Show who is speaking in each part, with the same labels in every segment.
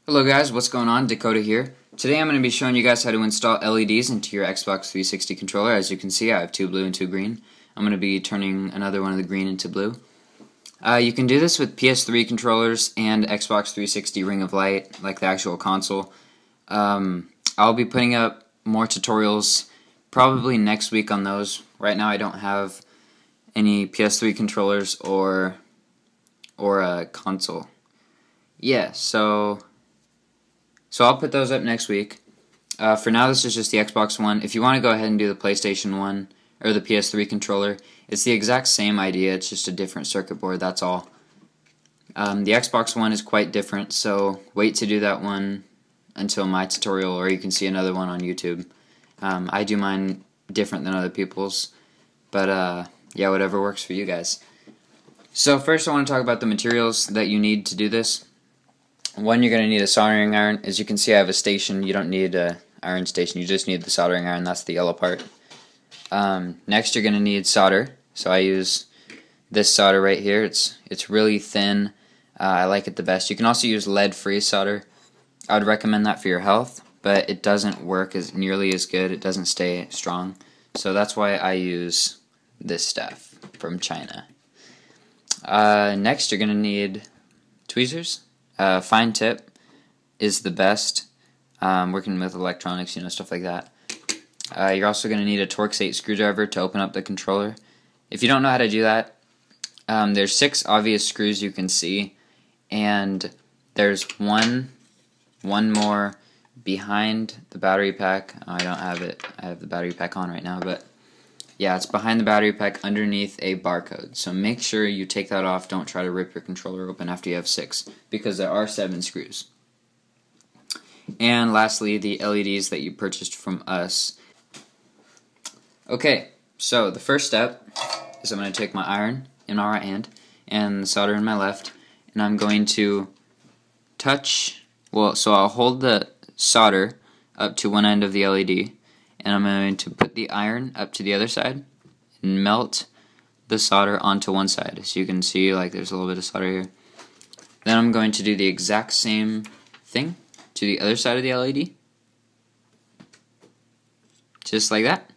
Speaker 1: Hello guys, what's going on? Dakota here. Today I'm going to be showing you guys how to install LEDs into your Xbox 360 controller. As you can see, I have two blue and two green. I'm going to be turning another one of the green into blue. You can do this with PS3 controllers and Xbox 360 Ring of Light, like the actual console. I'll be putting up more tutorials probably next week on those. Right now I don't have any PS3 controllers or a console. Yeah, so I'll put those up next week. For now, this is just the Xbox One. If you want to go ahead and do the PlayStation 1 or the PS3 controller, it's the exact same idea, it's just a different circuit board, that's all. The Xbox One is quite different, so wait to do that one until my tutorial, or you can see another one on YouTube. I do mine different than other people's, but yeah, whatever works for you guys. So first I want to talk about the materials that you need to do this. One, you're going to need a soldering iron. As you can see, I have a station. You don't need an iron station. You just need the soldering iron. That's the yellow part. Next, you're going to need solder. So I use this solder right here. It's really thin. I like it the best. You can also use lead-free solder. I would recommend that for your health, but it doesn't work as nearly as good. It doesn't stay strong. So that's why I use this stuff from China. Next, you're going to need tweezers. Fine tip is the best, working with electronics, stuff like that. You're also going to need a Torx 8 screwdriver to open up the controller. If you don't know how to do that, there's 6 obvious screws you can see, and there's one more behind the battery pack. I don't have it. I have the battery pack on right now, but yeah, it's behind the battery pack underneath a barcode. So make sure you take that off. Don't try to rip your controller open after you have 6, because there are 7 screws. And lastly, the LEDs that you purchased from us. Okay, so the first step is I'm going to take my iron in my right hand and the solder in my left, and I'm going to so I'll hold the solder up to one end of the LED, and I'm going to put the iron up to the other side and melt the solder onto one side. As you can see, like, there's a little bit of solder here. Then I'm going to do the exact same thing to the other side of the LED. Just like that.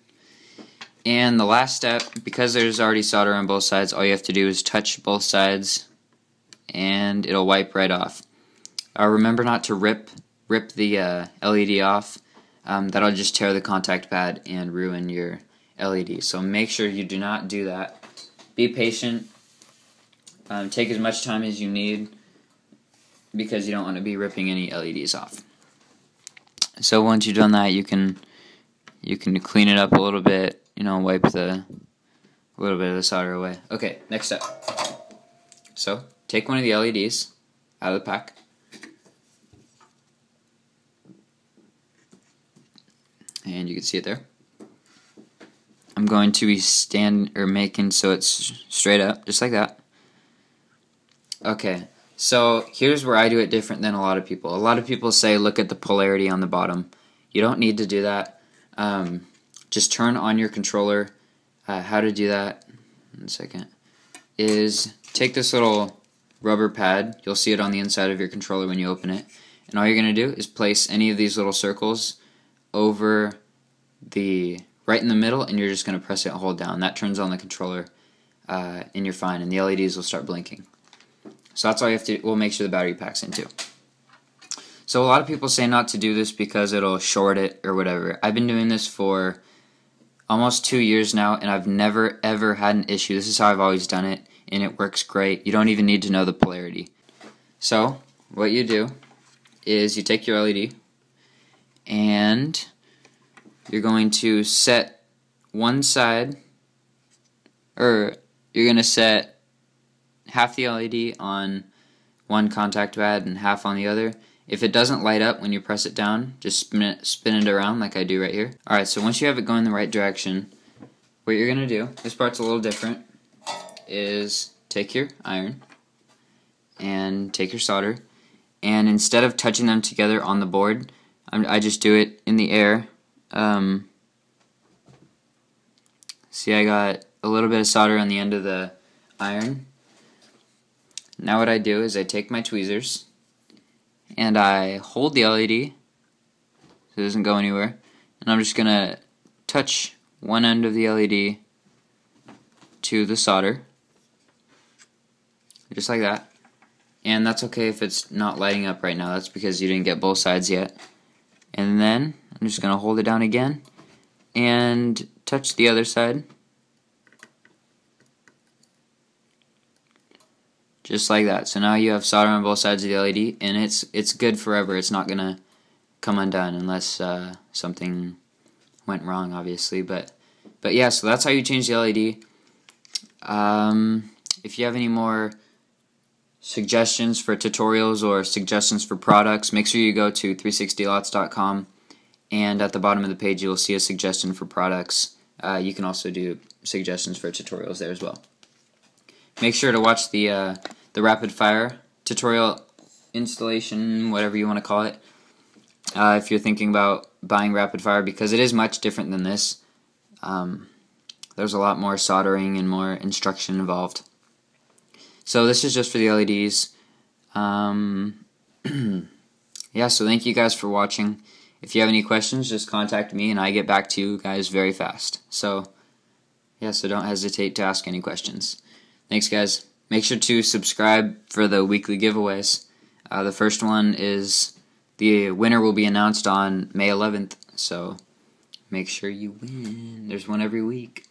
Speaker 1: And the last step, because there's already solder on both sides, all you have to do is touch both sides and it'll wipe right off. Remember not to rip the LED off. That'll just tear the contact pad and ruin your LED. So make sure you do not do that. Be patient. Take as much time as you need, because you don't want to be ripping any LEDs off. So once you've done that, you can clean it up a little bit. Wipe a little bit of the solder away. Okay, next step. So take one of the LEDs out of the pack. And you can see it there. I'm going to be making so it's straight up, just like that. Okay, so here's where I do it different than a lot of people. A lot of people say look at the polarity on the bottom. You don't need to do that. Just turn on your controller. How to do that, in a second, is take this little rubber pad. You'll see it on the inside of your controller when you open it. And all you're going to do is place any of these little circles over right in the middle, and you're just going to press it and hold down. That turns on the controller, and you're fine, and the LEDs will start blinking. So that's all you have to do. We'll make sure the battery pack's in too. So a lot of people say not to do this because it'll short it or whatever. I've been doing this for almost 2 years now, and I've never ever had an issue. This is how I've always done it, and it works great. You don't even need to know the polarity. So what you do is you take your LED, and you're going to set one side, or you're going to set half the LED on one contact pad and half on the other. If it doesn't light up when you press it down, just spin it around like I do right here. Alright, so once you have it going the right direction, what you're going to do, this part's a little different, is take your iron and take your solder, and instead of touching them together on the board, I just do it in the air. See, I got a little bit of solder on the end of the iron. Now what I do is I take my tweezers and I hold the LED so it doesn't go anywhere, and I'm just going to touch one end of the LED to the solder, just like that. And that's okay if it's not lighting up right now, that's because you didn't get both sides yet. And then I'm just going to hold it down again and touch the other side, just like that. So now you have solder on both sides of the LED, and it's good forever. It's not going to come undone unless something went wrong, obviously. But yeah, so that's how you change the LED. If you have any more suggestions for tutorials or suggestions for products, make sure you go to 360lots.com, and at the bottom of the page you will see a suggestion for products. You can also do suggestions for tutorials there as well. Make sure to watch the rapid fire tutorial installation, whatever you want to call it, if you're thinking about buying rapid fire, because it is much different than this. There's a lot more soldering and more instruction involved. So this is just for the LEDs. Yeah, so thank you guys for watching. If you have any questions, just contact me and I get back to you guys very fast. So yeah, so don't hesitate to ask any questions. Thanks, guys. Make sure to subscribe for the weekly giveaways. The first one is, the winner will be announced on May 11th, so make sure you win. There's one every week.